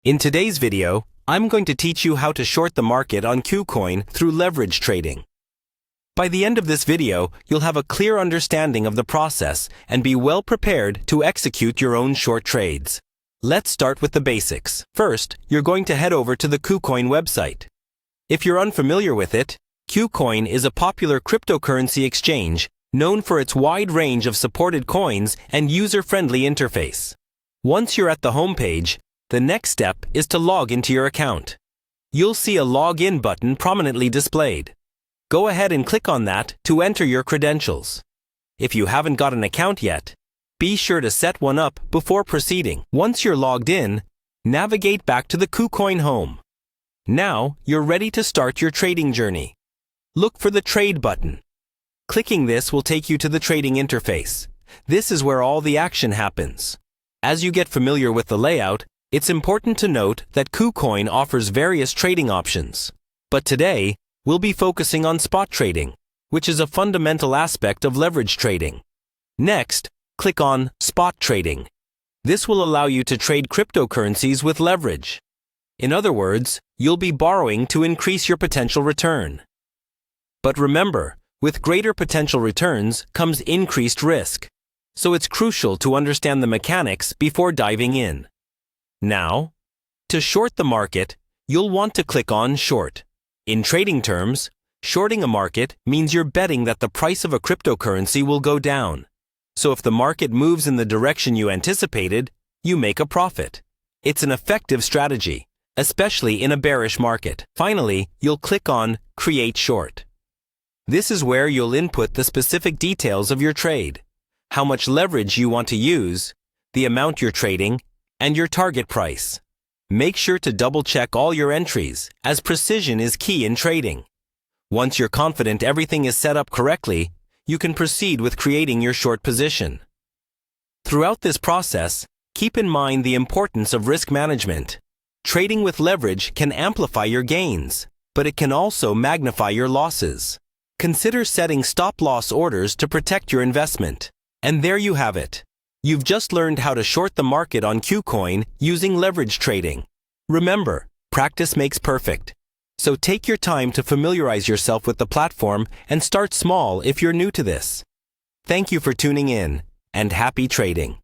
In today's video, I'm going to teach you how to short the market on Kucoin through leverage trading. By the end of this video, you'll have a clear understanding of the process and be well prepared to execute your own short trades. Let's start with the basics. First, you're going to head over to the Kucoin website. If you're unfamiliar with it, Kucoin is a popular cryptocurrency exchange known for its wide range of supported coins and user-friendly interface. Once you're at the homepage, the next step is to log into your account. You'll see a login button prominently displayed. Go ahead and click on that to enter your credentials. If you haven't got an account yet, be sure to set one up before proceeding. Once you're logged in, navigate back to the Kucoin home. Now, you're ready to start your trading journey. Look for the Trade button. Clicking this will take you to the trading interface. This is where all the action happens. As you get familiar with the layout, it's important to note that Kucoin offers various trading options. But today, we'll be focusing on spot trading, which is a fundamental aspect of leverage trading. Next, click on Spot Trading. This will allow you to trade cryptocurrencies with leverage. In other words, you'll be borrowing to increase your potential return. But remember, with greater potential returns comes increased risk. So it's crucial to understand the mechanics before diving in. Now, to short the market, you'll want to click on Short. In trading terms, shorting a market means you're betting that the price of a cryptocurrency will go down. So if the market moves in the direction you anticipated, you make a profit. It's an effective strategy, especially in a bearish market. Finally, you'll click on Create Short. This is where you'll input the specific details of your trade, how much leverage you want to use, the amount you're trading, and your target price. Make sure to double-check all your entries, as precision is key in trading. Once you're confident everything is set up correctly, you can proceed with creating your short position. Throughout this process, keep in mind the importance of risk management. Trading with leverage can amplify your gains, but it can also magnify your losses. Consider setting stop-loss orders to protect your investment. And there you have it. You've just learned how to short the market on Kucoin using leverage trading. Remember, practice makes perfect. So take your time to familiarize yourself with the platform and start small if you're new to this. Thank you for tuning in, and happy trading.